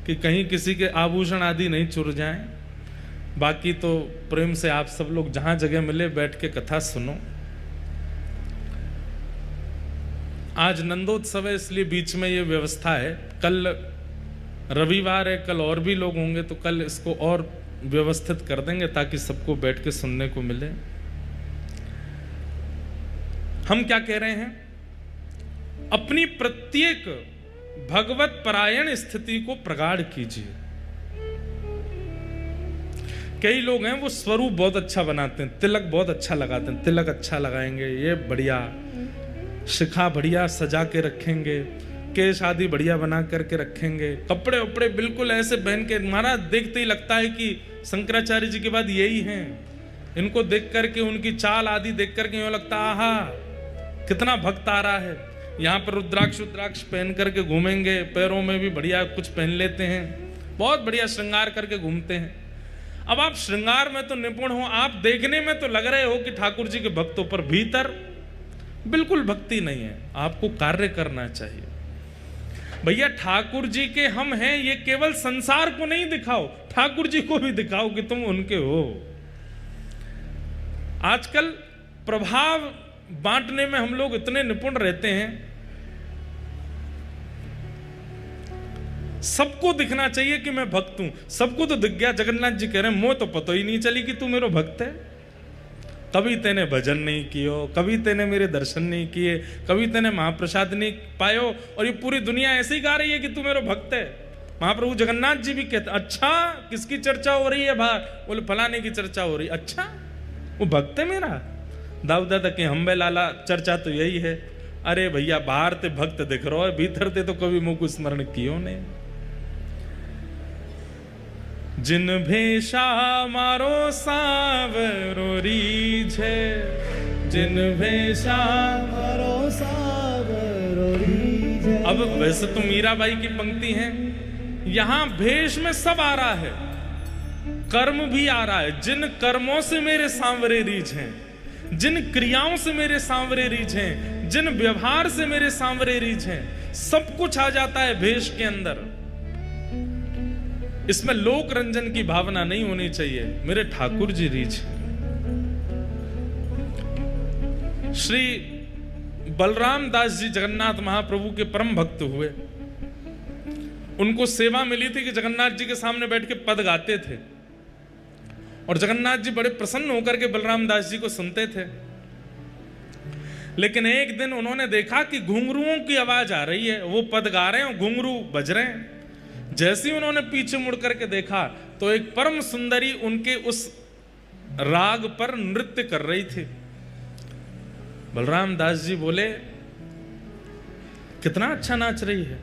कि कहीं किसी के आभूषण आदि नहीं चुर जाएं। बाकी तो प्रेम से आप सब लोग जहां जगह मिले बैठ के कथा सुनो। आज नंदोत्सव है इसलिए बीच में ये व्यवस्था है। कल रविवार है, कल और भी लोग होंगे तो कल इसको और व्यवस्थित कर देंगे ताकि सबको बैठ के सुनने को मिले। हम क्या कह रहे हैं? अपनी प्रत्येक भगवत परायण स्थिति को प्रगाढ़ कीजिए। कई लोग हैं वो स्वरूप बहुत अच्छा बनाते हैं, तिलक बहुत अच्छा लगाते हैं, तिलक अच्छा लगाएंगे, ये बढ़िया, शिखा बढ़िया सजा के रखेंगे, केश आदि बढ़िया बना करके रखेंगे, कपड़े उपड़े बिल्कुल ऐसे पहन के, महाराज देखते ही लगता है कि शंकराचार्य जी के बाद यही हैं। इनको देख करके, उनकी चाल आदि देख करके यूं लगता है आहा कितना भक्त आ रहा है। यहाँ पर रुद्राक्ष पहन करके घूमेंगे, पैरों में भी बढ़िया कुछ पहन लेते हैं, बहुत बढ़िया श्रृंगार करके घूमते हैं। अब आप श्रृंगार में तो निपुण हो, आप देखने में तो लग रहे हो कि ठाकुर जी के भक्तों पर, भीतर बिल्कुल भक्ति नहीं है। आपको कार्य करना चाहिए। भैया ठाकुर जी के हम हैं, ये केवल संसार को नहीं दिखाओ, ठाकुर जी को भी दिखाओ कि तुम उनके हो। आजकल प्रभाव बांटने में हम लोग इतने निपुण रहते हैं, सबको दिखना चाहिए कि मैं भक्त हूं। सबको तो दिख गया, जगन्नाथ जी कह रहे हैं मोह तो पता ही नहीं चली कि तू मेरा भक्त है। कभी तेने भजन नहीं कियो, कभी तेने मेरे दर्शन नहीं किए, कभी तेने महाप्रसाद नहीं पायो, और ये पूरी दुनिया ऐसे ही गा रही है कि तू मेरा भक्त है। महाप्रभु जगन्नाथ जी भी कहते, अच्छा किसकी चर्चा हो रही है बाहर? बोले फलाने की चर्चा हो रही। अच्छा वो भक्त है मेरा? दाऊदा तक के हम्बे लाला चर्चा तो यही है। अरे भैया बाहर ते भक्त दिख रहा है, भीतर ते तो कभी मुख स्मरण कियो ने। जिन भेषा मारो सावरो रीझे, जिन भेषा मारो सावरो रीझे। अब वैसे तो मीराबाई की पंक्ति है, यहां भेष में सब आ रहा है, कर्म भी आ रहा है। जिन कर्मों से मेरे सांवरे रीझ हैं, जिन क्रियाओं से मेरे सांवरे रीझ हैं, जिन व्यवहार से मेरे सांवरे रीझ हैं, सब कुछ आ जाता है भेष के अंदर। इसमें लोक रंजन की भावना नहीं होनी चाहिए, मेरे ठाकुर जी रीझ। श्री बलराम दास जी जगन्नाथ महाप्रभु के परम भक्त हुए। उनको सेवा मिली थी कि जगन्नाथ जी के सामने बैठ के पद गाते थे, और जगन्नाथ जी बड़े प्रसन्न होकर के बलराम दास जी को सुनते थे। लेकिन एक दिन उन्होंने देखा कि घुंघरुओं की आवाज आ रही है, वो पद गा रहे हैं, घुंघरू बज रहे हैं। जैसे ही उन्होंने पीछे मुड़ करके देखा तो एक परम सुंदरी उनके उस राग पर नृत्य कर रही थी। बलराम दास जी बोले कितना अच्छा नाच रही है।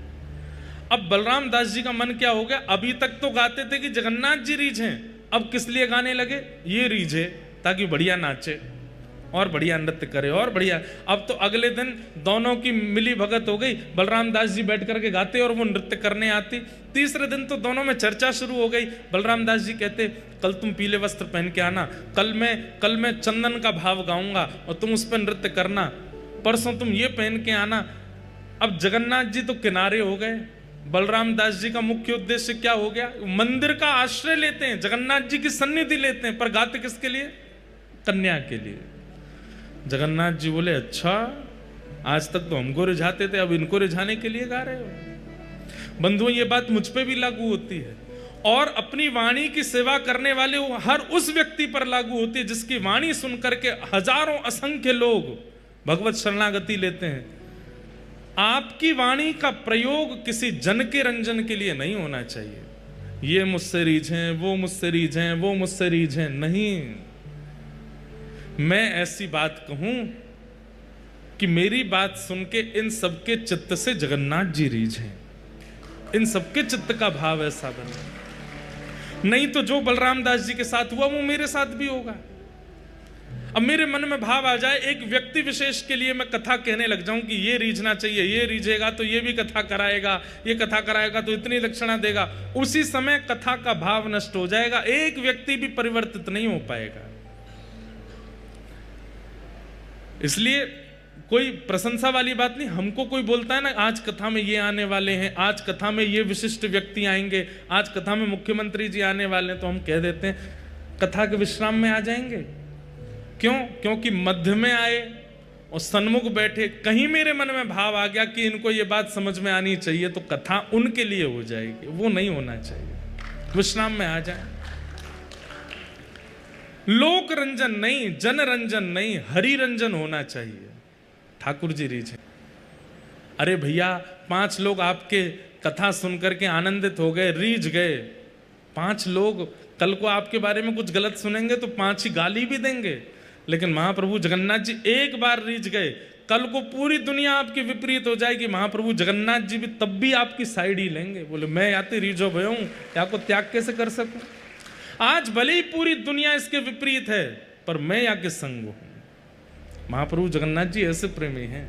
अब बलराम दास जी का मन क्या हो गया, अभी तक तो गाते थे कि जगन्नाथ जी रीझ हैं, अब किस लिए गाने लगे? ये रीझे ताकि बढ़िया नाचे और बढ़िया नृत्य करे और बढ़िया। अब तो अगले दिन दोनों की मिली भगत हो गई, बलराम दास जी बैठ करके गाते और वो नृत्य करने आती। तीसरे दिन तो दोनों में चर्चा शुरू हो गई। बलराम दास जी कहते कल तुम पीले वस्त्र पहन के आना, कल मैं चंदन का भाव गाऊंगा और तुम उस पर नृत्य करना, परसों तुम ये पहन के आना। अब जगन्नाथ जी तो किनारे हो गए। बलराम दास जी का मुख्य उद्देश्य क्या हो गया? मंदिर का आश्रय लेते हैं, जगन्नाथ जी की सन्निधि लेते हैं, पर गाते किसके लिए? कन्या के लिए। जगन्नाथ जी बोले अच्छा, आज तक तो हमको रिझाते थे, अब इनको रिझाने के लिए गा रहे हो। बंधुओं ये बात मुझ पे भी लागू होती है, और अपनी वाणी की सेवा करने वाले हर उस व्यक्ति पर लागू होती है जिसकी वाणी सुन करके हजारों असंख्य लोग भगवत शरणागति लेते हैं। आपकी वाणी का प्रयोग किसी जन के रंजन के लिए नहीं होना चाहिए। ये मुझसे रीझें, वो मुझसे रीझें, वो मुझसे रीझें, नहीं। मैं ऐसी बात कहूं कि मेरी बात सुन के इन सबके चित्त से जगन्नाथ जी रीझें, इन सबके चित्त का भाव ऐसा बने। नहीं तो जो बलराम दास जी के साथ हुआ वो मेरे साथ भी होगा। अब मेरे मन में भाव आ जाए, एक व्यक्ति विशेष के लिए मैं कथा कहने लग जाऊं कि ये रीझना चाहिए, ये रीझेगा तो ये भी कथा कराएगा, ये कथा कराएगा तो इतनी दक्षिणा देगा, उसी समय कथा का भाव नष्ट हो जाएगा, एक व्यक्ति भी परिवर्तित नहीं हो पाएगा। इसलिए कोई प्रशंसा वाली बात नहीं। हमको कोई बोलता है ना आज कथा में ये आने वाले हैं, आज कथा में ये विशिष्ट व्यक्ति आएंगे, आज कथा में मुख्यमंत्री जी आने वाले हैं, तो हम कह देते हैं कथा के विश्राम में आ जाएंगे। क्यों? क्योंकि मध्य में आए और सन्मुख बैठे, कहीं मेरे मन में भाव आ गया कि इनको ये बात समझ में आनी चाहिए, तो कथा उनके लिए हो जाएगी, वो नहीं होना चाहिए। विश्राम में आ जाए। लोक रंजन नहीं, जन रंजन नहीं, हरि रंजन होना चाहिए। ठाकुर जी रीझ। अरे भैया 5 लोग आपके कथा सुनकर के आनंदित हो गए, रीझ गए। 5 लोग कल को आपके बारे में कुछ गलत सुनेंगे तो 5 ही गाली भी देंगे, लेकिन महाप्रभु जगन्नाथ जी एक बार रीझ गए, कल को पूरी दुनिया आपकी विपरीत हो जाएगी, महाप्रभु जगन्नाथ जी भी तब भी आपकी साइड ही लेंगे। बोले मैं या तो रीझो भयो हूं, या को त्याग कैसे कर सकूं? आज भले ही पूरी दुनिया इसके विपरीत है, पर मैं या के संग हूं। महाप्रभु जगन्नाथ जी ऐसे प्रेमी हैं।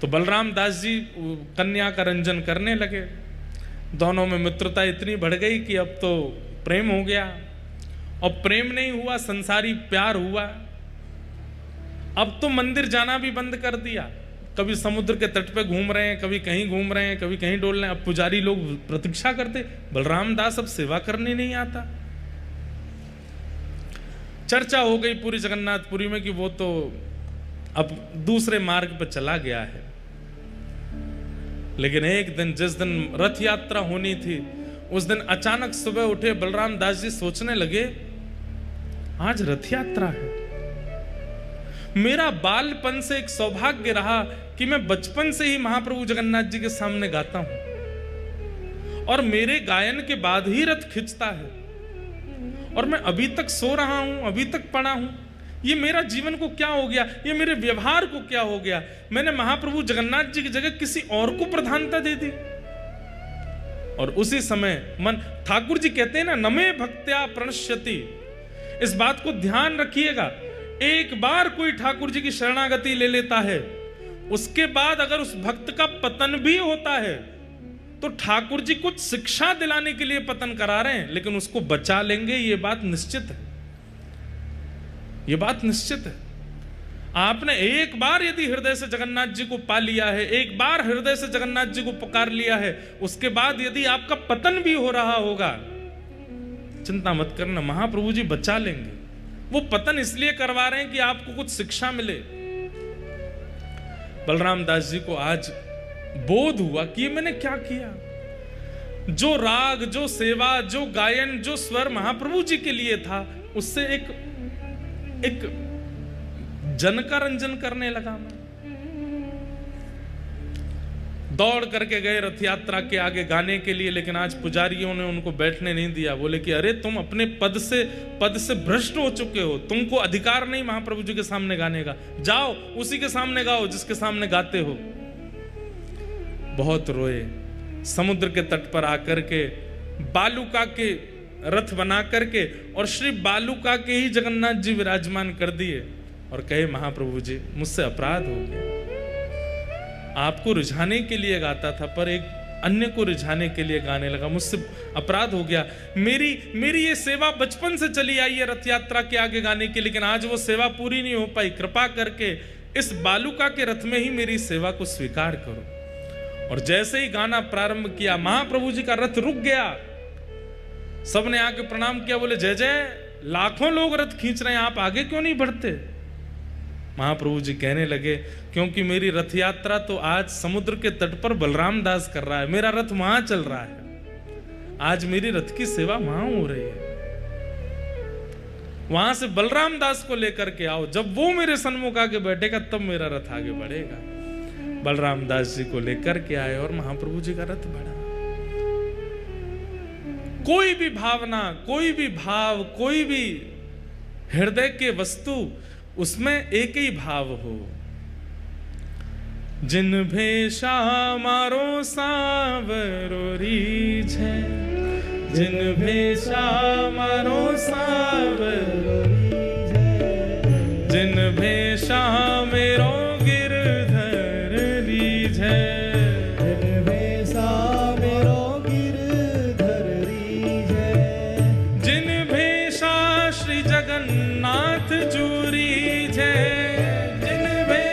तो बलराम दास जी कन्या का रंजन करने लगे। दोनों में मित्रता इतनी बढ़ गई कि अब तो प्रेम हो गया। और प्रेम नहीं हुआ, संसारी प्यार हुआ। अब तो मंदिर जाना भी बंद कर दिया। कभी समुद्र के तट पे घूम रहे हैं, कभी कहीं घूम रहे हैं, कभी कहीं डोल रहे हैं। अब पुजारी लोग प्रतीक्षा करते, बलराम दास अब सेवा करने नहीं आता। चर्चा हो गई पूरी जगन्नाथपुरी में कि वो तो अब दूसरे मार्ग पर चला गया है। लेकिन एक दिन, जिस दिन रथ यात्रा होनी थी, उस दिन अचानक सुबह उठे बलराम दास जी, सोचने लगे आज रथ यात्रा है। मेरा बालपन से एक सौभाग्य रहा कि मैं बचपन से ही महाप्रभु जगन्नाथ जी के सामने गाता हूं, और मेरे गायन के बाद ही रथ खिंचता है, और मैं अभी तक सो रहा हूं, अभी तक पड़ा हूं। ये मेरा जीवन को क्या हो गया? ये मेरे व्यवहार को क्या हो गया? मैंने महाप्रभु जगन्नाथ जी की जगह किसी और को प्रधानता दे दी। और उसी समय मन, ठाकुर जी कहते हैं ना, नमे भक्त्या प्रणश्यति। इस बात को ध्यान रखिएगा। एक बार कोई ठाकुर जी की शरणागति ले लेता है, उसके बाद अगर उस भक्त का पतन भी होता है, तो ठाकुर जी कुछ शिक्षा दिलाने के लिए पतन करा रहे हैं, लेकिन उसको बचा लेंगे, ये बात निश्चित है। ये बात निश्चित है। आपने एक बार यदि हृदय से जगन्नाथ जी को पा लिया है, एक बार हृदय से जगन्नाथ जी को पुकार लिया है, उसके बाद यदि आपका पतन भी हो रहा होगा, चिंता मत करना, महाप्रभु जी बचा लेंगे। वो पतन इसलिए करवा रहे हैं कि आपको कुछ शिक्षा मिले। बलराम दास जी को आज बोध हुआ कि ये मैंने क्या किया। जो राग, जो सेवा, जो गायन, जो स्वर महाप्रभु जी के लिए था, उससे एक जन का रंजन करने लगा मैं। दौड़ करके गए रथ यात्रा के आगे गाने के लिए, लेकिन आज पुजारियों ने उनको बैठने नहीं दिया। बोले कि अरे तुम अपने पद से भ्रष्ट हो चुके हो, तुमको अधिकार नहीं महाप्रभु जी के सामने गाने का, जाओ उसी के सामने गाओ जिसके सामने गाते हो। बहुत रोए। समुद्र के तट पर आकर के बालुका के रथ बना करके और श्री बालुका के ही जगन्नाथ जी विराजमान कर दिए और कहे महाप्रभु जी मुझसे अपराध हो गया। आपको रिझाने के लिए गाता था, पर एक अन्य को रिझाने के लिए गाने लगा, मुझसे अपराध हो गया। मेरी ये सेवा बचपन से चली आई है रथ यात्रा के आगे गाने की, लेकिन आज वो सेवा पूरी नहीं हो पाई। कृपा करके इस बालुका के रथ में ही मेरी सेवा को स्वीकार करो। और जैसे ही गाना प्रारंभ किया, महाप्रभु जी का रथ रुक गया। सबने आके प्रणाम किया, बोले जय जय, लाखों लोग रथ खींच रहे हैं, आप आगे क्यों नहीं बढ़ते? महाप्रभु जी कहने लगे क्योंकि मेरी रथ यात्रा तो आज समुद्र के तट पर बलराम दास कर रहा है, मेरा रथ वहां चल रहा है, आज मेरी रथ की सेवा वहां हो रही है। वहां से बलराम दास को लेकर के आओ, जब वो मेरे सन्मुख आके बैठेगा तब मेरा रथ आगे बढ़ेगा। बलराम दास जी को लेकर के आए और महाप्रभु जी का रथ बढ़ा। कोई भी भावना, कोई भी भाव, कोई भी हृदय के वस्तु, उसमें एक ही भाव हो। जिन भेषा मारो सावरो रीझे, जिन भेषा मारो सावरो रीझे, जिन भेषा मेरो गिरधर रीझे, जिन भेषा मेरो गिरधर रीझे, जिन भेषा श्री जगन्नाथ जूरी, जिन भेषा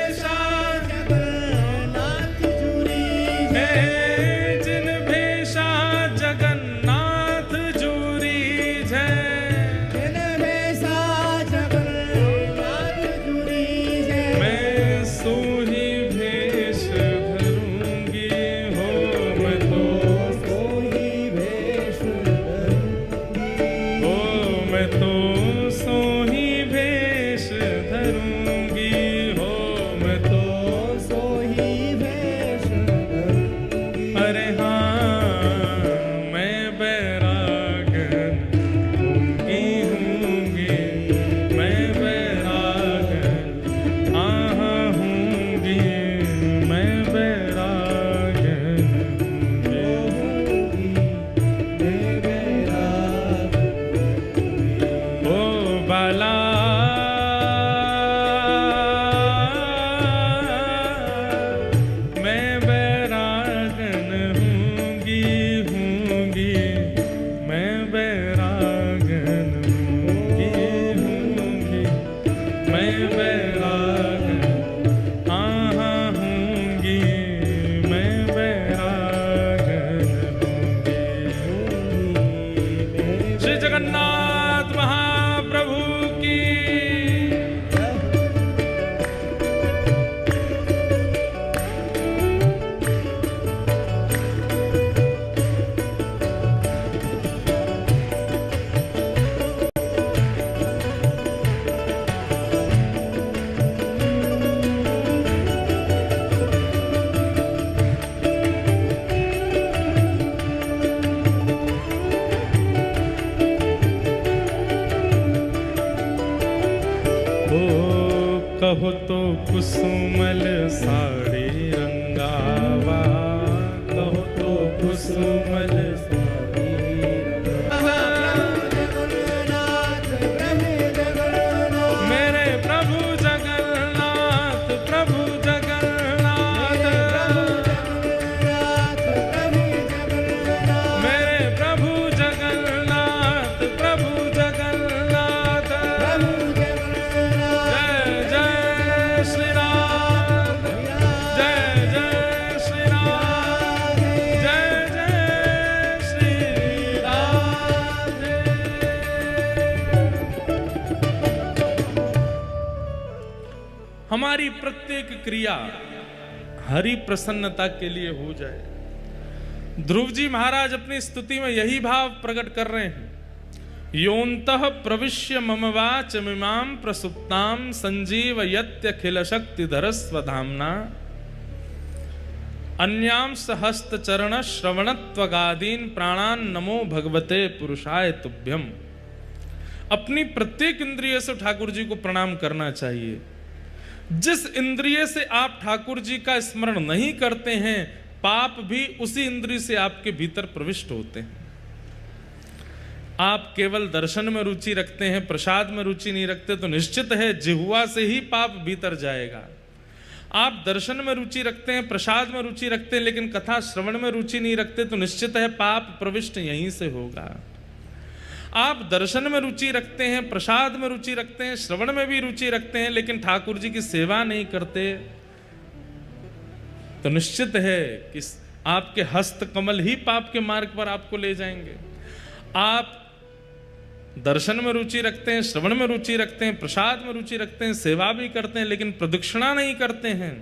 कुसुमल साड़ी रंगावा, कहो तो कुसुमल साड़ी जगन्नाथ प्रभु जगन्नाथ, मेरे प्रभु जगन्नाथ प्रभु जगन्नाथ, मेरे प्रभु जगन्नाथ प्रभु जगन्नाथ, हमारी प्रत्येक क्रिया हरि प्रसन्नता के लिए हो जाए। ध्रुव जी महाराज अपनी स्तुति में यही भाव प्रकट कर रहे हैं, योन्तः प्रविश्य मम वाचमिमां प्रसुप्तां संजीवयत्यखिल शक्तिधर स्वधाम्ना, अन्यांश हस्त चरण श्रवणत्वगादीन प्राणान नमो भगवते पुरुषाय तुभ्यम। अपनी प्रत्येक इंद्रिय से ठाकुर जी को प्रणाम करना चाहिए। जिस इंद्रिय से आप ठाकुर जी का स्मरण नहीं करते हैं, पाप भी उसी इंद्रिय से आपके भीतर प्रविष्ट होते हैं। आप केवल दर्शन में रुचि रखते हैं, प्रसाद में रुचि नहीं रखते, तो निश्चित है जिह्वा से ही पाप भीतर जाएगा। आप दर्शन में रुचि रखते हैं, प्रसाद में रुचि रखते हैं, लेकिन कथा श्रवण में रुचि नहीं रखते, तो निश्चित है पाप प्रविष्ट यहीं से होगा। आप दर्शन में रुचि रखते हैं, प्रसाद में रुचि रखते हैं, श्रवण में भी रुचि रखते हैं, लेकिन ठाकुर जी की सेवा नहीं करते, तो निश्चित है कि आपके हस्त कमल ही पाप के मार्ग पर आपको ले जाएंगे। आप दर्शन में रुचि रखते हैं, श्रवण में रुचि रखते हैं, प्रसाद में रुचि रखते हैं, सेवा भी करते हैं, लेकिन प्रदक्षिणा नहीं करते हैं,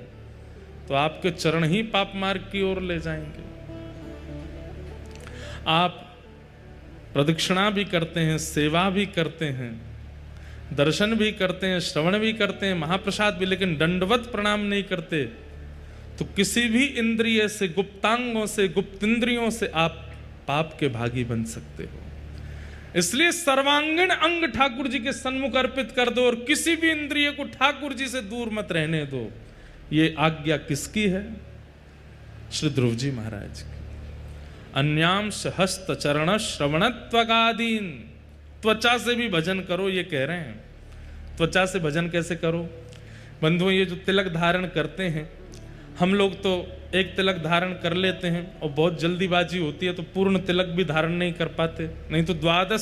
तो आपके चरण ही पाप मार्ग की ओर ले जाएंगे। आप प्रदक्षिणा भी करते हैं, सेवा भी करते हैं, दर्शन भी करते हैं, श्रवण भी करते हैं, महाप्रसाद भी, लेकिन दंडवत प्रणाम नहीं करते, तो किसी भी इंद्रिय से, गुप्तांगों से, गुप्तेंद्रियों से आप पाप के भागी बन सकते हो। इसलिए सर्वांगीण अंग ठाकुर जी के सन्मुख अर्पित कर दो और किसी भी इंद्रिय को ठाकुर जी से दूर मत रहने दो। ये आज्ञा किसकी है? श्री ध्रुव जी महाराज की। अन्यांश हस्त चरण श्रवणत्वगादीन, त्वचा से भी भजन करो, ये कह रहे हैं। त्वचा से भजन कैसे करो? बंधुओं, ये जो तिलक धारण करते हैं, हम लोग तो एक तिलक धारण कर लेते हैं और बहुत जल्दीबाजी होती है तो पूर्ण तिलक भी धारण नहीं कर पाते, नहीं तो 12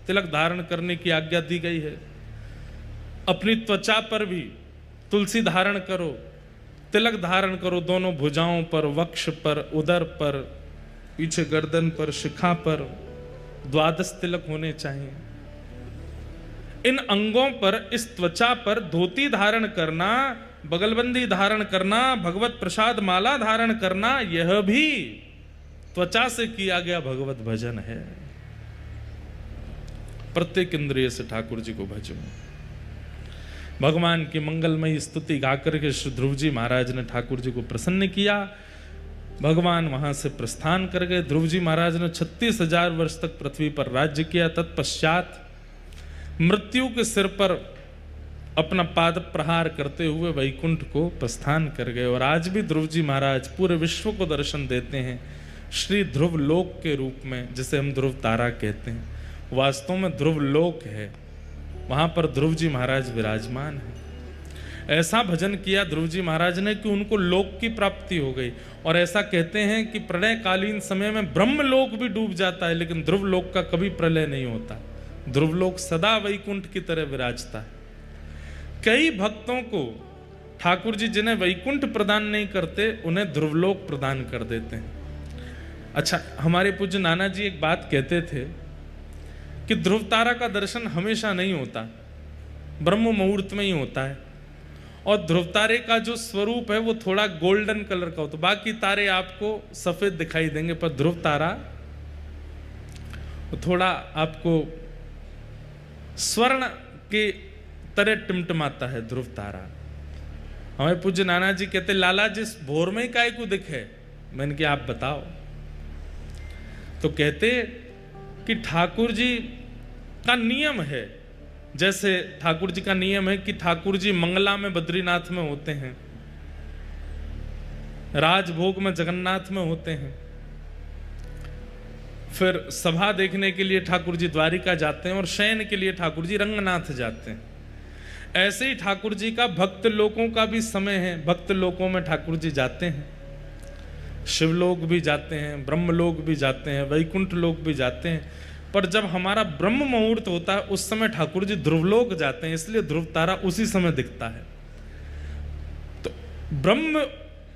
तिलक धारण करने की आज्ञा दी गई है। अपनी त्वचा पर भी तुलसी धारण करो, तिलक धारण करो, दोनों भुजाओं पर, वक्ष पर, उदर पर, पीछे गर्दन पर, शिखा पर 12 तिलक होने चाहिए। इन अंगों पर, इस त्वचा पर धोती धारण करना, बगलबंदी धारण करना, भगवत प्रसाद माला धारण करना, यह भी त्वचा से किया गया भगवत भजन है। प्रत्येक इंद्रिय से ठाकुर जी को भजो। भगवान की मंगलमयी स्तुति गाकर के श्री ध्रुव जी महाराज ने ठाकुर जी को प्रसन्न किया। भगवान वहां से प्रस्थान कर गए। ध्रुव जी महाराज ने 36,000 वर्ष तक पृथ्वी पर राज्य किया। तत्पश्चात मृत्यु के सिर पर अपना पाद प्रहार करते हुए वैकुंठ को प्रस्थान कर गए। और आज भी ध्रुव जी महाराज पूरे विश्व को दर्शन देते हैं श्री ध्रुव लोक के रूप में, जिसे हम ध्रुव तारा कहते हैं। वास्तव में ध्रुव लोक है, वहां पर ध्रुव जी महाराज विराजमान है। ऐसा भजन किया ध्रुव जी महाराज ने कि उनको लोक की प्राप्ति हो गई। और ऐसा कहते हैं कि प्रलयकालीन समय में ब्रह्मलोक भी डूब जाता है, लेकिन ध्रुव लोक का कभी प्रलय नहीं होता। ध्रुव लोक सदा वैकुंठ की तरह विराजता है। कई भक्तों को ठाकुर जी जिन्हें वैकुंठ प्रदान नहीं करते, उन्हें ध्रुवलोक प्रदान कर देते हैं। अच्छा, हमारे पूज्य नाना जी एक बात कहते थे कि ध्रुव तारा का दर्शन हमेशा नहीं होता, ब्रह्म मुहूर्त में ही होता है। और ध्रुव तारे का जो स्वरूप है वो थोड़ा गोल्डन कलर का होता है, बाकी तारे आपको सफेद दिखाई देंगे, पर ध्रुव तारा थोड़ा आपको स्वर्ण के तरह टिमटिमाता है। ध्रुव तारा, हमारे पूज्य नाना जी कहते लाला जिस भोर में काय को दिखे। मैंने कहा आप बताओ। तो कहते कि ठाकुर जी का नियम है जैसे ठाकुर जी का नियम है कि ठाकुर जी मंगला में बद्रीनाथ में होते हैं, राजभोग में जगन्नाथ में होते हैं, फिर सभा देखने के लिए ठाकुर जी द्वारिका जाते हैं और शयन के लिए ठाकुर जी रंगनाथ जाते हैं। ऐसे ही ठाकुर जी का भक्त लोकों का भी समय है। भक्त लोकों में ठाकुर जी जाते हैं, शिवलोक भी जाते हैं, ब्रह्मलोक भी जाते हैं, वैकुंठ लोक भी जाते हैं। पर जब हमारा ब्रह्म मुहूर्त होता है उस समय ठाकुर जी ध्रुवलोक जाते हैं, इसलिए ध्रुव तारा उसी समय दिखता है। तो ब्रह्म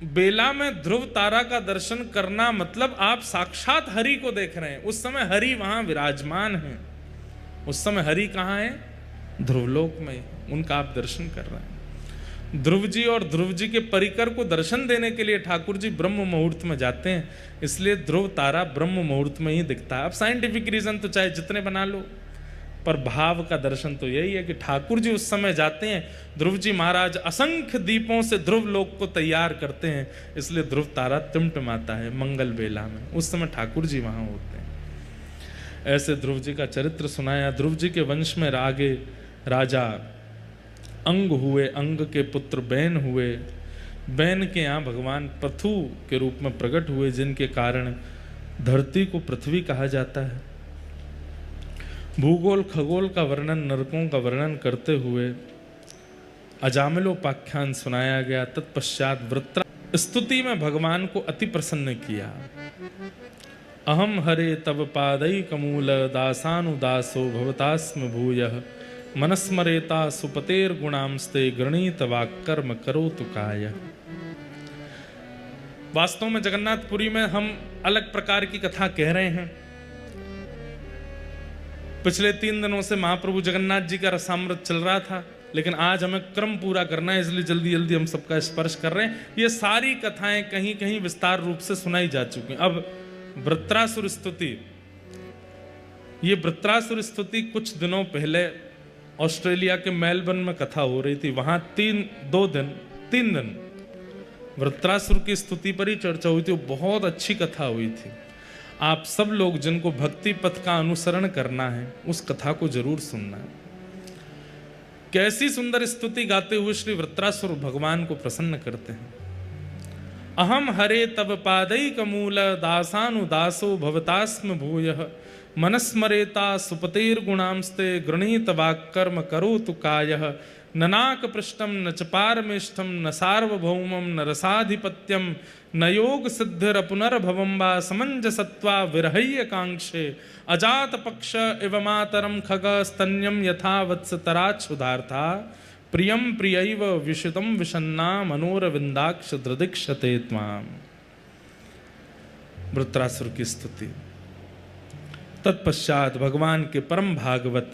बेला में ध्रुव तारा का दर्शन करना मतलब आप साक्षात हरि को देख रहे हैं। उस समय हरि वहां विराजमान है। उस समय हरि कहाँ है? ध्रुवलोक में, उनका आप दर्शन कर रहे हैं। ध्रुव जी और ध्रुव जी के परिकर को दर्शन देने के लिए ठाकुर जी ब्रह्म मुहूर्त में जाते हैं, इसलिए ध्रुव तारा ब्रह्म मुहूर्त में ही दिखता है। अब साइंटिफिक रीजन तो चाहे जितने बना लो, पर भाव का दर्शन तो यही है कि ठाकुर जी उस समय जाते हैं। ध्रुव जी महाराज असंख्य दीपों से ध्रुव लोक को तैयार करते हैं, इसलिए ध्रुव तारा टिमटिमाता है मंगल बेला में। उस समय ठाकुर जी वहां होते हैं। ऐसे ध्रुव जी का चरित्र सुनाया। ध्रुव जी के वंश में आगे राजा अंग हुए, अंग के पुत्र बैन हुए, बैन के यहाँ भगवान पृथु के रूप में प्रकट हुए, जिनके कारण धरती को पृथ्वी कहा जाता है। भूगोल खगोल का वर्णन, नरकों का वर्णन करते हुए अजामिलोपाख्यान सुनाया गया। तत्पश्चात वृत्रा स्तुति में भगवान को अति प्रसन्न किया। अहम हरे तव पादई कमूल दासानुदासो भवतास्म भूयः मनस्मरेता सुपतेर गुणांस्ते गृणीत वाक्कर्म करोतु काय। वास्तव में जगन्नाथपुरी में हम अलग प्रकार की कथा कह रहे हैं। पिछले 3 दिनों से महाप्रभु जगन्नाथ जी का रसामृत चल रहा था, लेकिन आज हमें क्रम पूरा करना है, इसलिए जल्दी जल्दी हम सबका स्पर्श कर रहे हैं। ये सारी कथाएं कहीं कहीं विस्तार रूप से सुनाई जा चुकी हैं। अब वृत्रासुर स्तुति, ये वृत्रासुर स्तुति कुछ दिनों पहले ऑस्ट्रेलिया के मेलबर्न में कथा हो रही थी। वहां 3 दिन वृत्रासुर की स्तुति पर ही चर्चा हुई थी। बहुत अच्छी कथा हुई थी। आप सब लोग जिनको भक्ति पथ का अनुसरण करना है उस कथा को जरूर सुनना है। कैसी सुंदर स्तुति गाते हुए श्री वृत्रासुर भगवान को प्रसन्न करते हैं। अहम हरे तब पादई कमूल दासानुदासो भवतास्म भूयः मनस्मरेता सुपतेर गुणांस्ते गृणीत वाक्कर्म करोतु कायः ननाक पृष्ठम न च पारमेष्ठम न सार्वभौमम न रसाधिपत्यम न योग सिद्धिर पुनर्भवम वा समंजसत्वा विरहय्य कांक्षे अजात पक्ष इव मातरम खग स्तन्यम यथा वत्सतराच्छुधार्था प्रियम प्रियैव विषितम विषन्ना मनोरविंदाक्ष दृदिक्षते त्वाम। वृत्रासुर की स्तुति। तत्पश्चात भगवान के परम भागवत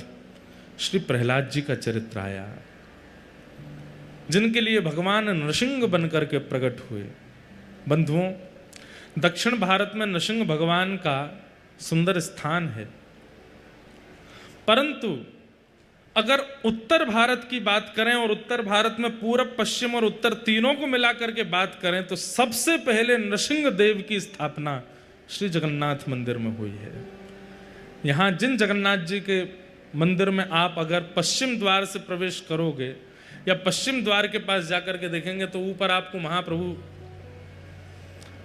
श्री प्रहलाद जी का चरित्र आया, जिनके लिए भगवान नृसिंह बनकर के प्रकट हुए। बंधुओं, दक्षिण भारत में नृसिंह भगवान का सुंदर स्थान है, परंतु अगर उत्तर भारत की बात करें और उत्तर भारत में पूरब पश्चिम और उत्तर तीनों को मिलाकर के बात करें तो सबसे पहले नृसिंह देव की स्थापना श्री जगन्नाथ मंदिर में हुई है। यहाँ जिन जगन्नाथ जी के मंदिर में आप अगर पश्चिम द्वार से प्रवेश करोगे या पश्चिम द्वार के पास जाकर के देखेंगे तो ऊपर आपको महाप्रभु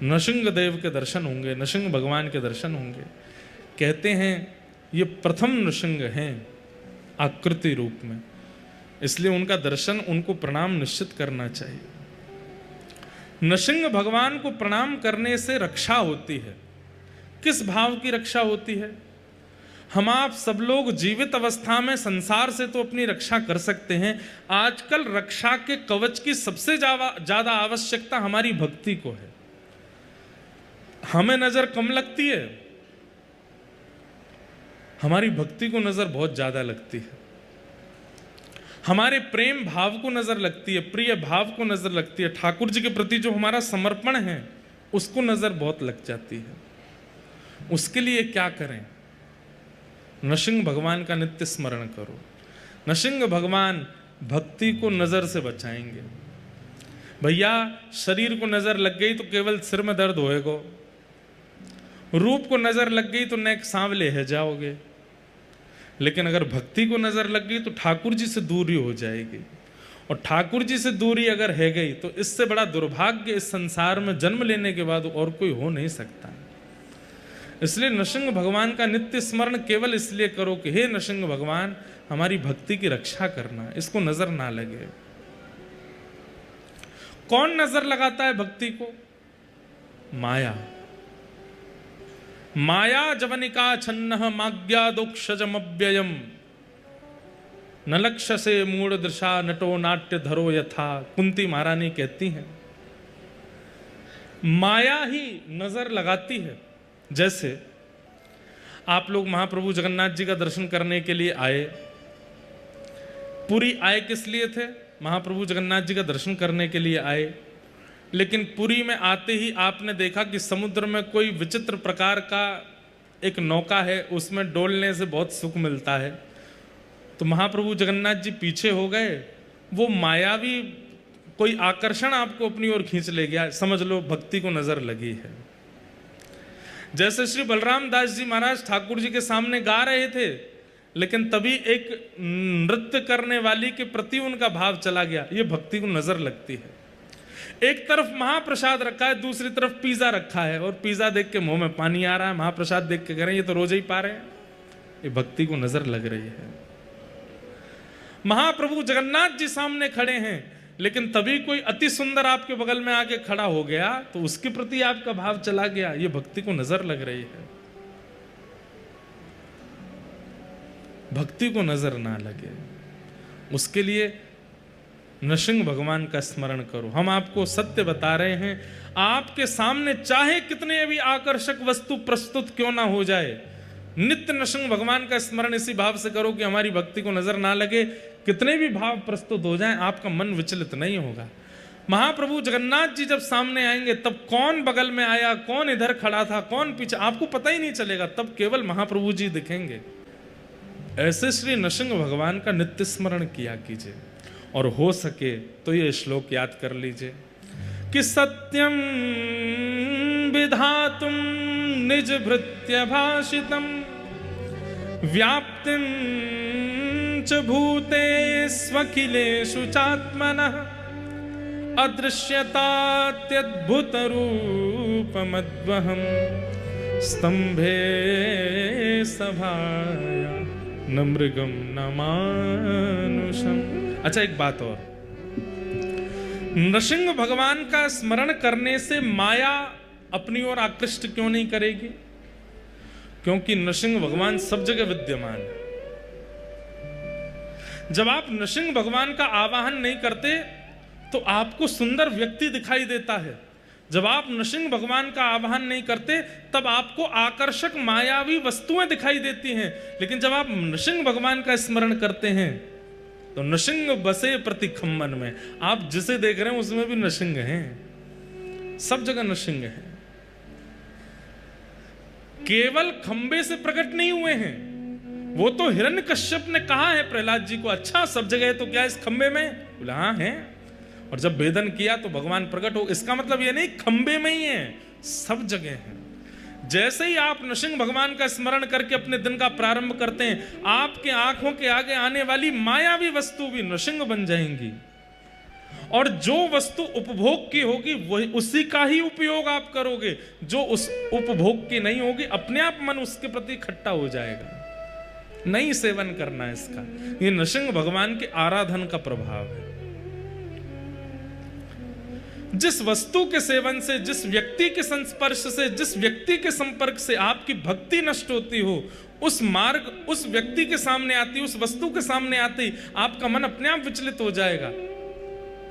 नृसिंह देव के दर्शन होंगे, नृसिंह भगवान के दर्शन होंगे। कहते हैं ये प्रथम नृसिंह हैं आकृति रूप में, इसलिए उनका दर्शन, उनको प्रणाम निश्चित करना चाहिए। नृसिंह भगवान को प्रणाम करने से रक्षा होती है। किस भाव की रक्षा होती है? हम आप सब लोग जीवित अवस्था में संसार से तो अपनी रक्षा कर सकते हैं। आजकल रक्षा के कवच की सबसे ज्यादा आवश्यकता हमारी भक्ति को है। हमें नजर कम लगती है, हमारी भक्ति को नजर बहुत ज्यादा लगती है। हमारे प्रेम भाव को नजर लगती है, प्रिय भाव को नजर लगती है। ठाकुर जी के प्रति जो हमारा समर्पण है उसको नजर बहुत लग जाती है। उसके लिए क्या करें? नृसिंह भगवान का नित्य स्मरण करो। नृसिंह भगवान भक्ति को नजर से बचाएंगे। भैया, शरीर को नजर लग गई तो केवल सिर में दर्द होएगा, रूप को नजर लग गई तो नेक सांवले है जाओगे, लेकिन अगर भक्ति को नजर लग गई तो ठाकुर जी से दूरी हो जाएगी, और ठाकुर जी से दूरी अगर है गई तो इससे बड़ा दुर्भाग्य इस संसार में जन्म लेने के बाद और कोई हो नहीं सकता। इसलिए नृसिंह भगवान का नित्य स्मरण केवल इसलिए करो कि हे नृसिंह भगवान, हमारी भक्ति की रक्षा करना, इसको नजर ना लगे। कौन नजर लगाता है भक्ति को? माया। माया जवनिका छन्न माज्ञादोक्षजमव्ययम न लक्ष्य से मूढ़ दृशा नटो नाट्य धरो यथा। कुंती महारानी कहती हैं माया ही नजर लगाती है। जैसे आप लोग महाप्रभु जगन्नाथ जी का दर्शन करने के लिए आए, पुरी आए किस लिए थे? महाप्रभु जगन्नाथ जी का दर्शन करने के लिए आए, लेकिन पुरी में आते ही आपने देखा कि समुद्र में कोई विचित्र प्रकार का एक नौका है, उसमें डोलने से बहुत सुख मिलता है। तो महाप्रभु जगन्नाथ जी पीछे हो गए, वो मायावी कोई आकर्षण आपको अपनी ओर खींच ले गया, समझ लो भक्ति को नजर लगी है। जैसे श्री बलराम दास जी महाराज ठाकुर जी के सामने गा रहे थे, लेकिन तभी एक नृत्य करने वाली के प्रति उनका भाव चला गया, ये भक्ति को नजर लगती है। एक तरफ महाप्रसाद रखा है, दूसरी तरफ पिज्जा रखा है, और पिज्जा देख के मुंह में पानी आ रहा है, महाप्रसाद देख के कह रहे हैं ये तो रोज ही पा रहे हैं, ये भक्ति को नजर लग रही है। महाप्रभु जगन्नाथ जी सामने खड़े हैं, लेकिन तभी कोई अति सुंदर आपके बगल में आके खड़ा हो गया तो उसके प्रति आपका भाव चला गया, ये भक्ति को नजर लग रही है। भक्ति को नजर ना लगे, उसके लिए नृसिंह भगवान का स्मरण करो। हम आपको सत्य बता रहे हैं, आपके सामने चाहे कितने भी आकर्षक वस्तु प्रस्तुत क्यों ना हो जाए, नित्य नृसिंह भगवान का स्मरण इसी भाव से करो कि हमारी भक्ति को नजर ना लगे। कितने भी भाव प्रस्तुत हो जाएं, आपका मन विचलित नहीं होगा। महाप्रभु जगन्नाथ जी जब सामने आएंगे तब कौन बगल में आया, कौन इधर खड़ा था, कौन पीछे, आपको पता ही नहीं चलेगा, तब केवल महाप्रभु जी दिखेंगे। ऐसे श्री नृसिंह भगवान का नित्य स्मरण किया कीजिए, और हो सके तो ये श्लोक याद कर लीजिए कि सत्यम विधातुम निज भृत्य भाषितम व्याप्तिं च भूते स्वखिलेषु चात्मनः अदृश्यतात्यद्भुत रूपमद्वहं स्तंभे सभाया न मृगम न मानुषम। अच्छा, एक बात और, नृसिंह भगवान का स्मरण करने से माया अपनी ओर आकृष्ट क्यों नहीं करेगी? क्योंकि नृसिंह भगवान सब जगह विद्यमान है। जब आप नृसिंह भगवान का आवाहन नहीं करते तो आपको सुंदर व्यक्ति दिखाई देता है। जब आप नृसिंह भगवान का आवाहन नहीं करते तब आपको आकर्षक मायावी वस्तुएं दिखाई देती हैं। लेकिन जब आप नृसिंह भगवान का स्मरण करते हैं तो नृसिंह बसे प्रति खम्मन में, आप जिसे देख रहे हैं उसमें भी नृसिंह हैं, सब जगह नृसिंह हैं। केवल खंबे से प्रकट नहीं हुए हैं, वो तो हिरण्यकश्यप ने कहा है प्रहलाद जी को, अच्छा सब जगह है तो क्या इस खंबे में? बोला हाँ है। और जब भेदन किया तो भगवान प्रकट हो। इसका मतलब ये नहीं खंबे में ही है, सब जगह है। जैसे ही आप नृसिंह भगवान का स्मरण करके अपने दिन का प्रारंभ करते हैं, आपके आंखों के आगे आने वाली मायावी वस्तु भी नृसिंह बन जाएंगी, और जो वस्तु उपभोग की होगी वही उसी का ही उपयोग आप करोगे। जो उस उपभोग की नहीं होगी, अपने आप मन उसके प्रति इकट्ठा हो जाएगा। नहीं सेवन करना है इसका। ये नृसिंह भगवान के आराधन का प्रभाव है। जिस वस्तु के सेवन से, जिस व्यक्ति के संस्पर्श से, जिस व्यक्ति के संपर्क से आपकी भक्ति नष्ट होती हो, उस मार्ग उस व्यक्ति के सामने आती, उस वस्तु के सामने आती आपका मन अपने आप विचलित हो जाएगा।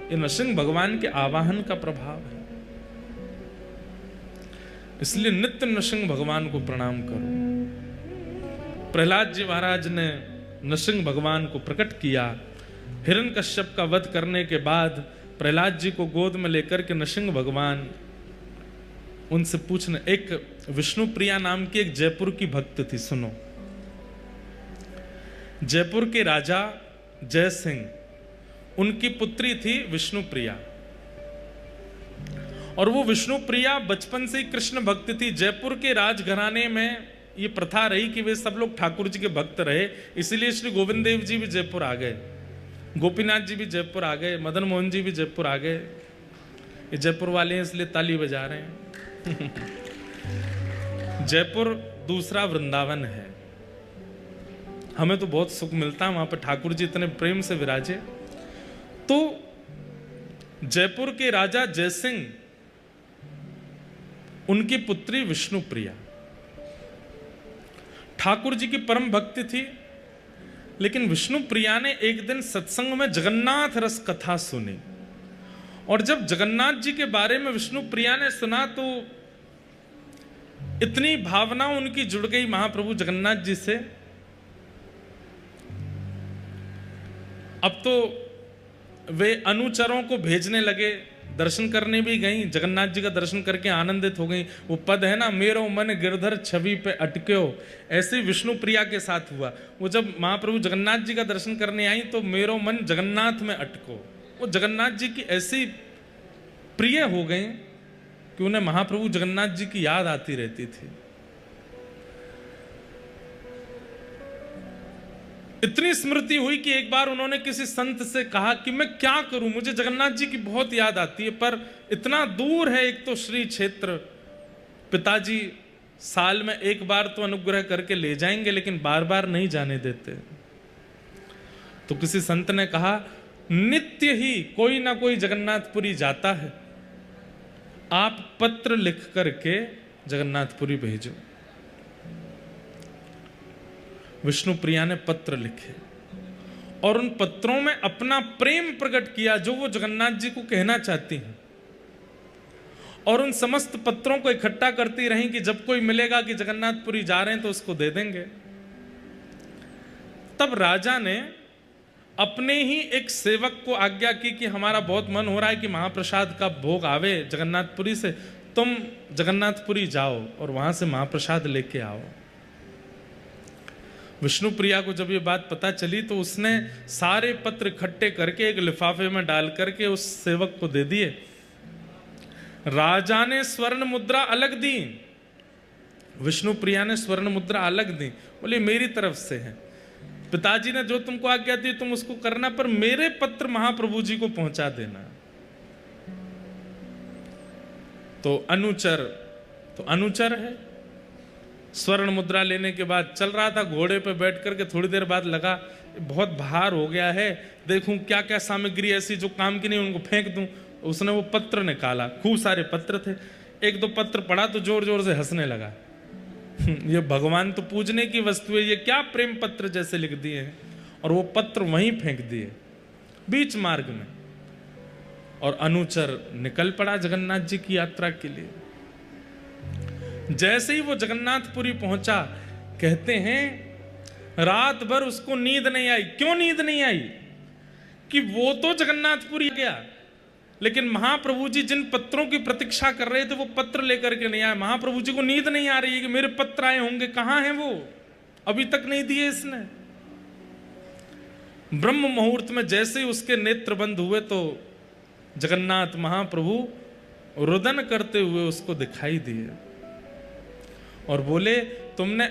ये नृसिंह भगवान के आवाहन का प्रभाव है। इसलिए नित्य नृसिंह भगवान को प्रणाम करो। प्रहलाद जी महाराज ने नृसिंह भगवान को प्रकट किया। हिरण्यकश्यप का वध करने के बाद प्रहलाद जी को गोद में लेकर के नृसिंह भगवान उनसे पूछने, एक विष्णु प्रिया नाम की एक जयपुर की भक्त थी, सुनो। जयपुर के राजा जय सिंह, उनकी पुत्री थी विष्णु प्रिया, और वो विष्णु प्रिया बचपन से ही कृष्ण भक्त थी। जयपुर के राजघराने में ये प्रथा रही कि वे सब लोग ठाकुर जी के भक्त रहे, इसलिए श्री गोविंद देव जी भी जयपुर आ गए, गोपीनाथ जी भी जयपुर आ गए, मदन मोहन जी भी जयपुर आ गए। ये जयपुर वाले हैं इसलिए ताली बजा रहे हैं। जयपुर दूसरा वृंदावन है। हमें तो बहुत सुख मिलता है वहां पर, ठाकुर जी इतने प्रेम से विराजे। तो जयपुर के राजा जयसिंह, उनकी पुत्री विष्णुप्रिया ठाकुर जी की परम भक्ति थी, लेकिन विष्णुप्रिया ने एक दिन सत्संग में जगन्नाथ रस कथा सुनी, और जब जगन्नाथ जी के बारे में विष्णुप्रिया ने सुना तो इतनी भावना उनकी जुड़ गई महाप्रभु जगन्नाथ जी से। अब तो वे अनुचरों को भेजने लगे, दर्शन करने भी गई, जगन्नाथ जी का दर्शन करके आनंदित हो गई। वो पद है ना, मेरो मन गिरधर छवि पे अटक्यो, ऐसे विष्णुप्रिया के साथ हुआ। वो जब महाप्रभु जगन्नाथ जी का दर्शन करने आई तो मेरो मन जगन्नाथ में अटको, वो जगन्नाथ जी की ऐसी प्रिय हो गई कि उन्हें महाप्रभु जगन्नाथ जी की याद आती रहती थी। इतनी स्मृति हुई कि एक बार उन्होंने किसी संत से कहा कि मैं क्या करूं, मुझे जगन्नाथ जी की बहुत याद आती है, पर इतना दूर है, एक तो श्री क्षेत्र, पिताजी साल में एक बार तो अनुग्रह करके ले जाएंगे लेकिन बार बार नहीं जाने देते। तो किसी संत ने कहा, नित्य ही कोई ना कोई जगन्नाथपुरी जाता है, आप पत्र लिख करके जगन्नाथपुरी भेजो। विष्णुप्रिया ने पत्र लिखे और उन पत्रों में अपना प्रेम प्रकट किया जो वो जगन्नाथ जी को कहना चाहती हैं, और उन समस्त पत्रों को इकट्ठा करती रहीं कि जब कोई मिलेगा कि जगन्नाथपुरी जा रहे हैं तो उसको दे देंगे। तब राजा ने अपने ही एक सेवक को आज्ञा की कि हमारा बहुत मन हो रहा है कि महाप्रसाद का भोग आवे जगन्नाथपुरी से, तुम जगन्नाथपुरी जाओ और वहां से महाप्रसाद लेके आओ। विष्णुप्रिया को जब ये बात पता चली तो उसने सारे पत्र इकट्ठे करके एक लिफाफे में डाल करके उस सेवक को दे दिए। राजा ने स्वर्ण मुद्रा अलग दी, विष्णुप्रिया ने स्वर्ण मुद्रा अलग दी, बोले मेरी तरफ से है, पिताजी ने जो तुमको आज्ञा दी तुम उसको करना, पर मेरे पत्र महाप्रभु जी को पहुंचा देना। तो अनुचर है। स्वर्ण मुद्रा लेने के बाद चल रहा था घोड़े पे बैठ करके, थोड़ी देर बाद लगा बहुत भार हो गया है, देखूं क्या क्या सामग्री ऐसी जो काम की नहीं उनको फेंक दूं। उसने वो पत्र निकाला, खूब सारे पत्र थे, एक दो पत्र पढ़ा तो जोर जोर से हंसने लगा। ये भगवान तो पूजने की वस्तु है, ये क्या प्रेम पत्र जैसे लिख दिए हैं, और वो पत्र वहीं फेंक दिए बीच मार्ग में। और अनुचर निकल पड़ा जगन्नाथ जी की यात्रा के लिए। जैसे ही वो जगन्नाथपुरी पहुंचा, कहते हैं रात भर उसको नींद नहीं आई। क्यों नींद नहीं आई? कि वो तो जगन्नाथपुरी गया, लेकिन महाप्रभु जी जिन पत्रों की प्रतीक्षा कर रहे थे वो पत्र लेकर के नहीं आए। महाप्रभु जी को नींद नहीं आ रही है कि मेरे पत्र आए होंगे, कहां हैं वो, अभी तक नहीं दिए इसने। ब्रह्म मुहूर्त में जैसे ही उसके नेत्र बंद हुए तो जगन्नाथ महाप्रभु रुदन करते हुए उसको दिखाई दिए और बोले, तुमने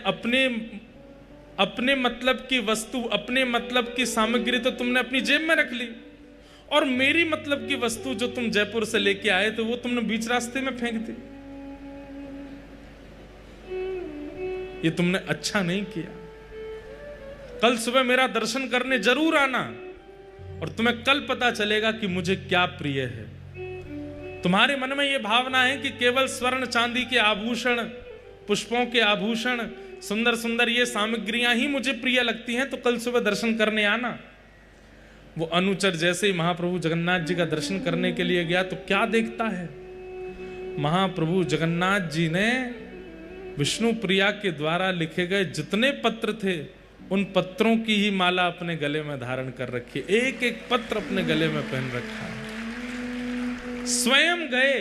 अपने मतलब की वस्तु, अपने मतलब की सामग्री तो तुमने अपनी जेब में रख ली, और मेरी मतलब की वस्तु जो तुम जयपुर से लेके आए थे वो तुमने बीच रास्ते में फेंक दी। ये तुमने अच्छा नहीं किया। कल सुबह मेरा दर्शन करने जरूर आना, और तुम्हें कल पता चलेगा कि मुझे क्या प्रिय है। तुम्हारे मन में यह भावना है कि केवल स्वर्ण चांदी के आभूषण, पुष्पों के आभूषण, सुंदर सुंदर ये सामग्रियां ही मुझे प्रिय लगती हैं, तो कल सुबह दर्शन करने आना। वो अनुचर जैसे ही महाप्रभु जगन्नाथ जी का दर्शन करने के लिए गया तो क्या देखता है, महाप्रभु जगन्नाथ जी ने विष्णुप्रिया के द्वारा लिखे गए जितने पत्र थे उन पत्रों की ही माला अपने गले में धारण कर रखी, एक एक पत्र अपने गले में पहन रखा है। स्वयं गए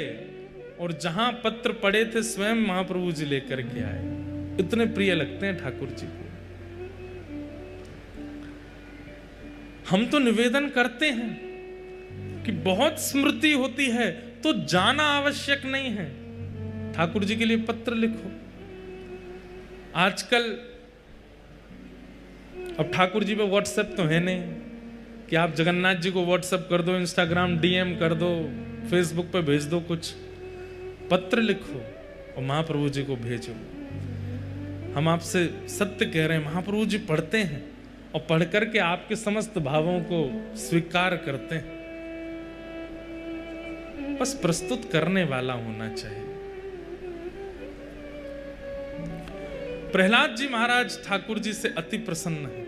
और जहां पत्र पड़े थे स्वयं महाप्रभु जी लेकर के आए। इतने प्रिय लगते हैं ठाकुर जी को। हम तो निवेदन करते हैं कि बहुत स्मृति होती है तो जाना आवश्यक नहीं है, ठाकुर जी के लिए पत्र लिखो। आजकल अब ठाकुर जी पे व्हाट्सएप तो है नहीं कि आप जगन्नाथ जी को व्हाट्सएप कर दो, इंस्टाग्राम डीएम कर दो, फेसबुक पे भेज दो, कुछ पत्र लिखो और महाप्रभु जी को भेजो। हम आपसे सत्य कह रहे हैं, महाप्रभु जी पढ़ते हैं और पढ़ करके आपके समस्त भावों को स्वीकार करते हैं। बस प्रस्तुत करने वाला होना चाहिए। प्रहलाद जी महाराज ठाकुर जी से अति प्रसन्न है।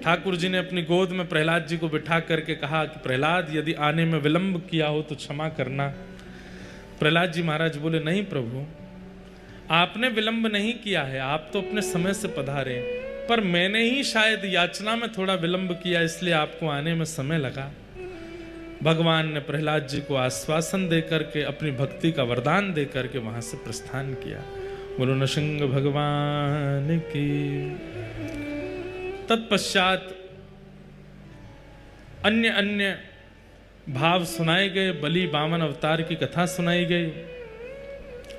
ठाकुर जी ने अपनी गोद में प्रहलाद जी को बिठा करके कहा कि प्रहलाद, यदि आने में विलंब किया हो तो क्षमा करना। प्रहलाद जी महाराज बोले, नहीं प्रभु, आपने विलंब नहीं किया है, आप तो अपने समय से पधारे, पर मैंने ही शायद याचना में थोड़ा विलंब किया, इसलिए आपको आने में समय लगा। भगवान ने प्रहलाद जी को आश्वासन देकर के, अपनी भक्ति का वरदान देकर के वहां से प्रस्थान किया। बोलो नृसिंह भगवान की। तत्पश्चात अन्य अन्य भाव सुनाए गए, बलि बामन अवतार की कथा सुनाई गई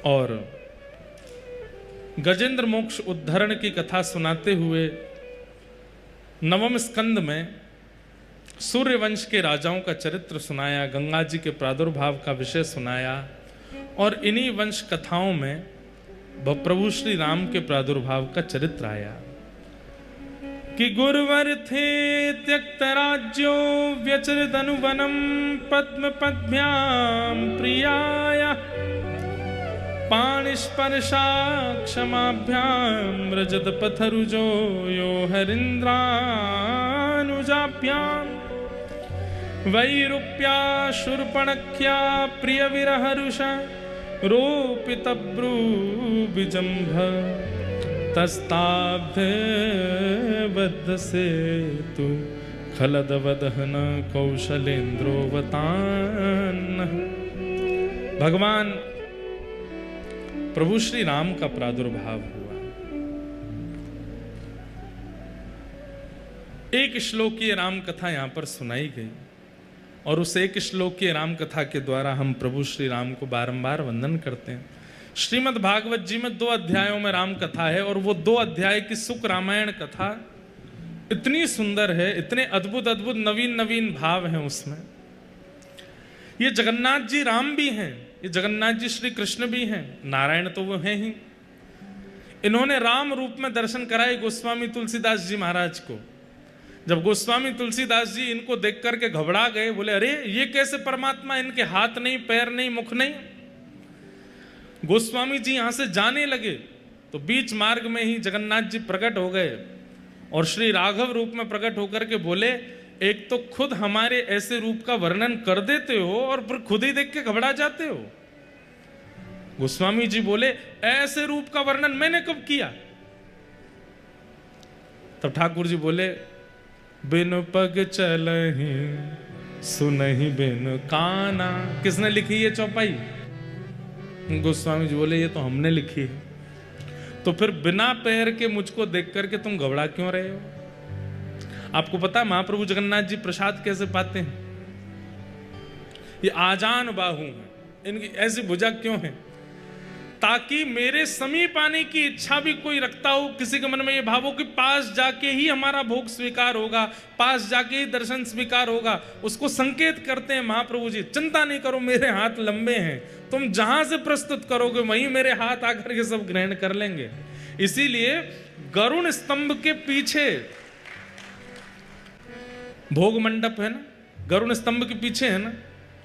और गजेंद्र मोक्ष उद्धरण की कथा सुनाते हुए नवम स्कंद में सूर्यवंश के राजाओं का चरित्र सुनाया, गंगा जी के प्रादुर्भाव का विषय सुनाया और इन्हीं वंश कथाओं में प्रभु श्री राम के प्रादुर्भाव का चरित्र आया कि गुरुवर थे त्यक्त राज्यो व्यचरित अनुवनम पद्म पद्भ्याम प्रियाया पाणिस्पर्शा क्षमाभ्याम रजत पथरुजो यो हरिन्द्रानुजाभ्याम वैरूप्या शूर्पणख्या प्रिय विरहरुष रोपितब्रू विजंभ तस्ताब्ध बद्ध से तु खलद वदहन कौशलेन्द्रोवतान। भगवान प्रभु श्री राम का प्रादुर्भाव हुआ। एक श्लोकीय राम कथा यहां पर सुनाई गई और उस एक श्लोकीय राम कथा के द्वारा हम प्रभु श्री राम को बारंबार वंदन करते हैं। श्रीमद् भागवत जी में 2 अध्यायों में राम कथा है और वो 2 अध्याय की सुख रामायण कथा इतनी सुंदर है, इतने अद्भुत अद्भुत नवीन नवीन भाव हैं उसमें। ये जगन्नाथ जी राम भी हैं, ये जगन्नाथ जी श्री कृष्ण भी हैं, नारायण तो वो हैं ही। इन्होंने राम रूप में दर्शन कराए गोस्वामी तुलसीदास जी महाराज को। जब गोस्वामी तुलसीदास जी इनको देख करके घबरा गए, बोले अरे ये कैसे परमात्मा, इनके हाथ नहीं, पैर नहीं, मुख नहीं। गोस्वामी जी यहां से जाने लगे तो बीच मार्ग में ही जगन्नाथ जी प्रकट हो गए और श्री राघव रूप में प्रकट होकर के बोले, एक तो खुद हमारे ऐसे रूप का वर्णन कर देते हो और फिर खुद ही देख के घबरा जाते हो। गोस्वामी जी बोले, ऐसे रूप का वर्णन मैंने कब किया? तब ठाकुर जी बोले, बिन पग चलहि सुनहि बिन काना। किसने लिखी ये चौपाई? गोस्वामी जी बोले, ये तो हमने लिखी है। तो फिर बिना पैर के मुझको देख करके तुम घबरा क्यों रहे हो? आपको पता महाप्रभु जगन्नाथ जी प्रसाद कैसे पाते हैं? ये आजान बाहु हैं, इनकी ऐसी भुजा क्यों है? ताकि मेरे समीप आने की इच्छा भी कोई रखता हो, किसी के मन में ये भाव हो कि पास जाके ही हमारा भोग स्वीकार होगा, पास जाके ही दर्शन स्वीकार होगा, उसको संकेत करते हैं महाप्रभु जी, चिंता नहीं करो, मेरे हाथ लंबे हैं, तुम जहां से प्रस्तुत करोगे वहीं मेरे हाथ आकर के सब ग्रहण कर लेंगे। इसीलिए गरुण स्तंभ के पीछे भोग मंडप है ना, गरुण स्तंभ के पीछे है ना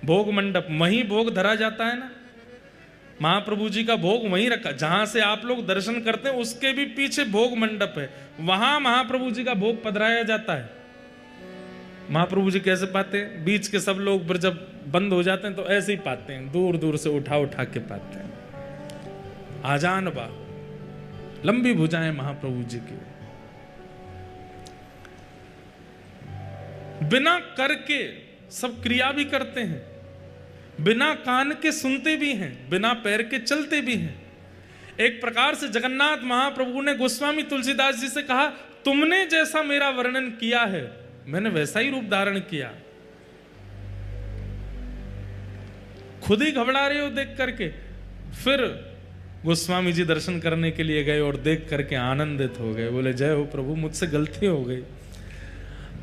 भोग मंडप, वहीं भोग धरा जाता है ना। महाप्रभु जी का भोग वहीं रखा, जहां से आप लोग दर्शन करते हैं उसके भी पीछे भोग मंडप है, वहां महाप्रभु जी का भोग पधराया जाता है। महाप्रभु जी कैसे पाते हैं? बीच के सब लोग फिर जब बंद हो जाते हैं तो ऐसे ही पाते हैं, दूर दूर से उठा उठा के पाते हैं। आजान बा, लंबी भुजाएं महाप्रभु जी की। बिना करके सब क्रिया भी करते हैं, बिना कान के सुनते भी हैं, बिना पैर के चलते भी हैं। एक प्रकार से जगन्नाथ महाप्रभु ने गोस्वामी तुलसीदास जी से कहा, तुमने जैसा मेरा वर्णन किया है मैंने वैसा ही रूप धारण किया। खुद ही घबरा रहे हो देख करके। फिर गोस्वामी जी दर्शन करने के लिए गए और देख करके आनंदित हो गए, बोले जय हो प्रभु, मुझसे गलती हो गई,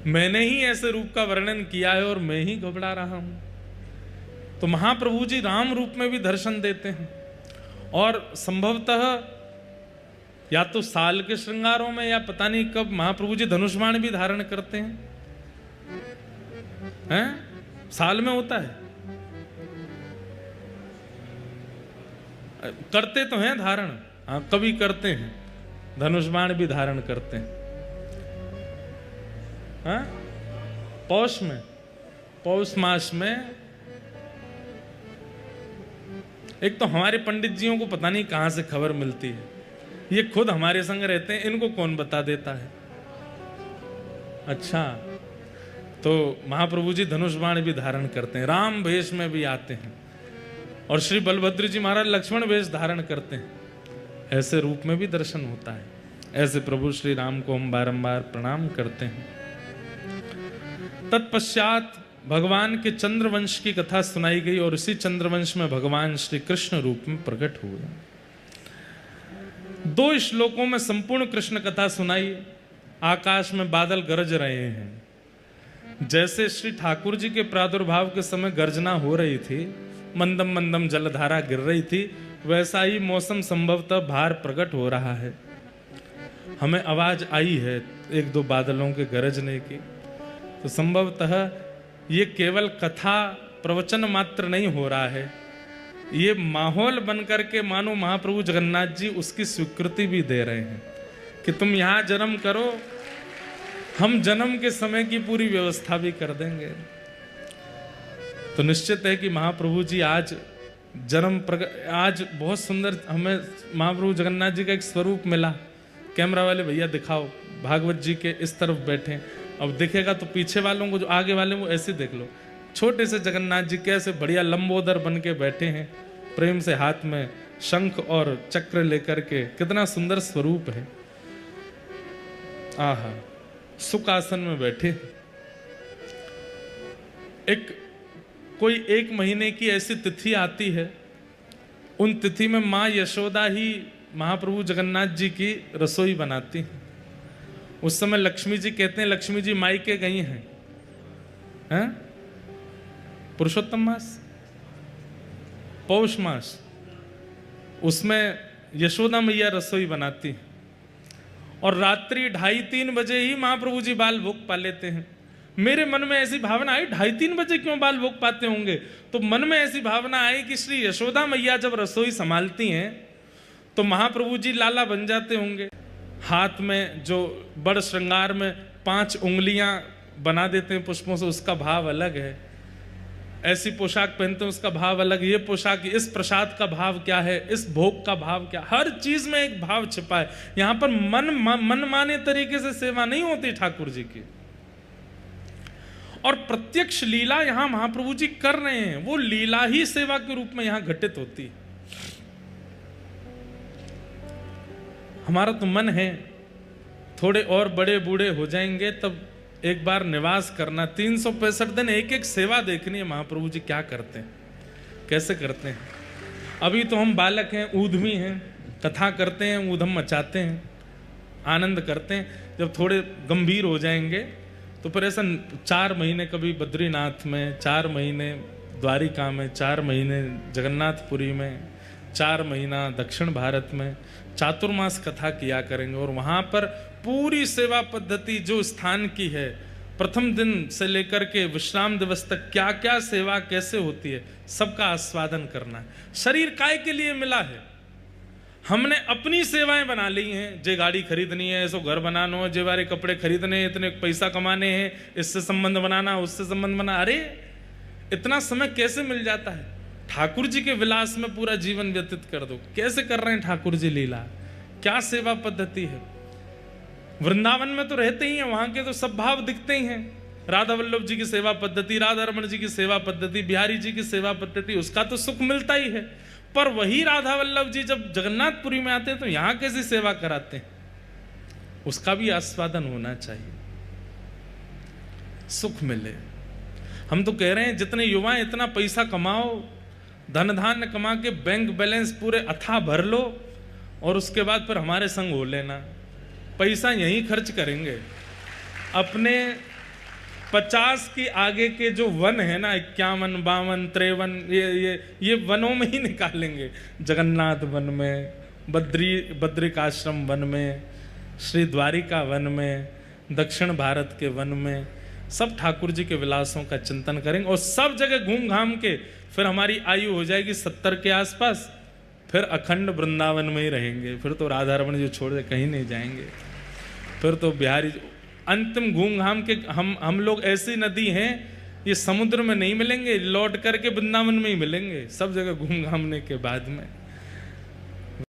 मैंने ही ऐसे रूप का वर्णन किया है और मैं ही घबरा रहा हूं। तो महाप्रभु जी राम रूप में भी दर्शन देते हैं और संभवतः या तो साल के श्रृंगारों में या पता नहीं कब महाप्रभु जी धनुष बाण भी धारण करते हैं? साल में होता है, करते तो हैं धारण, हाँ कभी करते हैं, धनुष बाण भी धारण करते हैं। हाँ पौष में, पौष मास में एक तो हमारे पंडित जियों को पता नहीं कहां से खबर मिलती है, ये खुद हमारे संग रहते हैं, इनको कौन बता देता है? अच्छा, तो महाप्रभु जी धनुष बाण भी धारण करते हैं, राम वेश में भी आते हैं और श्री बलभद्र जी महाराज लक्ष्मण वेश धारण करते हैं, ऐसे रूप में भी दर्शन होता है। ऐसे प्रभु श्री राम को हम बारंबार प्रणाम करते हैं। तत्पश्चात भगवान के चंद्रवंश की कथा सुनाई गई और इसी चंद्रवंश में भगवान श्री कृष्ण रूप में प्रकट हुए। 2 श्लोकों में संपूर्ण कृष्ण कथा सुनाई। आकाश में बादल गरज रहे हैं, जैसे श्री ठाकुर जी के प्रादुर्भाव के समय गर्जना हो रही थी, मंदम मंदम जलधारा गिर रही थी, वैसा ही मौसम संभवतः भार प्रकट हो रहा है। हमें आवाज आई है 1-2 बादलों के गरजने की, तो संभवतः ये केवल कथा प्रवचन मात्र नहीं हो रहा है, ये माहौल बनकर के मानो महाप्रभु जगन्नाथ जी उसकी स्वीकृति भी दे रहे हैं कि तुम यहां जन्म करो, हम जन्म के समय की पूरी व्यवस्था भी कर देंगे। तो निश्चित है कि महाप्रभु जी आज आज बहुत सुंदर हमें महाप्रभु जगन्नाथ जी का एक स्वरूप मिला। कैमरा वाले भैया दिखाओ, भागवत जी के इस तरफ बैठे, अब दिखेगा तो पीछे वालों को, जो आगे वाले वो ऐसे देख लो, छोटे से जगन्नाथ जी कैसे बढ़िया लंबोदर बन के बैठे हैं, प्रेम से हाथ में शंख और चक्र लेकर के, कितना सुंदर स्वरूप है। आहा, सुख आसन में बैठे। कोई 1 महीने की ऐसी तिथि आती है, उन तिथि में माँ यशोदा ही महाप्रभु जगन्नाथ जी की रसोई बनाती हैं। उस समय लक्ष्मी जी कहते हैं, लक्ष्मी जी मायके गई हैं, हैं? पुरुषोत्तम मास, पौष मास, उसमें यशोदा मैया रसोई बनाती है और रात्रि 2:30-3 बजे ही महाप्रभु जी बाल भोग पा लेते हैं। मेरे मन में ऐसी भावना आई, 2:30-3 बजे क्यों बाल भोग पाते होंगे? तो मन में ऐसी भावना आई कि श्री यशोदा मैया जब रसोई संभालती हैं तो महाप्रभु जी लाला बन जाते होंगे। हाथ में जो बड़ श्रृंगार में 5 उंगलियां बना देते हैं पुष्पों से, उसका भाव अलग है। ऐसी पोशाक पहनते हैं, उसका भाव अलग। ये पोशाक, इस प्रसाद का भाव क्या है, इस भोग का भाव क्या, हर चीज में एक भाव छिपा है। यहां पर मन माने तरीके से सेवा नहीं होती ठाकुर जी की, और प्रत्यक्ष लीला यहां महाप्रभु जी कर रहे हैं, वो लीला ही सेवा के रूप में यहां घटित होती है। हमारा तो मन है थोड़े और बड़े बूढ़े हो जाएंगे तब एक बार निवास करना, 365 दिन एक एक सेवा देखनी है महाप्रभु जी क्या करते हैं, कैसे करते हैं। अभी तो हम बालक हैं, ऊधमी हैं, कथा करते हैं, ऊधम मचाते हैं, आनंद करते हैं। जब थोड़े गंभीर हो जाएंगे तो फिर ऐसा 4 महीने कभी बद्रीनाथ में, 4 महीने द्वारिका में, 4 महीने जगन्नाथपुरी में, 4 महीना दक्षिण भारत में चातुर्मास कथा किया करेंगे। और वहाँ पर पूरी सेवा पद्धति जो स्थान की है, प्रथम दिन से लेकर के विश्राम दिवस तक क्या क्या सेवा कैसे होती है, सबका आस्वादन करना है। शरीर काय के लिए मिला है? हमने अपनी सेवाएं बना ली हैं। जे गाड़ी खरीदनी है, सो घर बनाना है, जे बारे कपड़े खरीदने हैं, इतने पैसा कमाने हैं, इससे संबंध बनाना, उससे संबंध बना। अरे इतना समय कैसे मिल जाता है? ठाकुर जी के विलास में पूरा जीवन व्यतीत कर दो। कैसे कर रहे हैं ठाकुर जी लीला, क्या सेवा पद्धति है। वृंदावन में तो रहते ही हैं, वहां के तो सब भाव दिखते ही हैं। राधा वल्लभ जी की सेवा पद्धति, राधा रमण जी की सेवा पद्धति, बिहारी जी की सेवा पद्धति, उसका तो सुख मिलता ही है। पर वही राधा वल्लभ जी जब जगन्नाथपुरी में आते हैं तो यहां कैसी सेवा कराते हैं, उसका भी आस्वादन होना चाहिए, सुख मिले। हम तो कह रहे हैं जितने युवा हैं इतना पैसा कमाओ, धन धान्य कमा के बैंक बैलेंस पूरे अथाह भर लो और उसके बाद फिर हमारे संग हो लेना। पैसा यहीं खर्च करेंगे। अपने 50 के आगे के जो वन है ना, 51, 52, 53, ये वनों में ही निकालेंगे। जगन्नाथ वन में, बद्रिकाश्रम वन में, श्री द्वारिका वन में, दक्षिण भारत के वन में, सब ठाकुर जी के विलासों का चिंतन करेंगे और सब जगह घूम घाम के फिर हमारी आयु हो जाएगी 70 के आसपास। फिर अखंड वृंदावन में ही रहेंगे। फिर तो राधा रमण जी छोड़ दे कहीं नहीं जाएंगे। फिर तो बिहारी अंतिम घूम घाम के हम लोग ऐसी नदी हैं, ये समुद्र में नहीं मिलेंगे, लौट करके वृंदावन में ही मिलेंगे सब जगह घूम घामने के बाद में।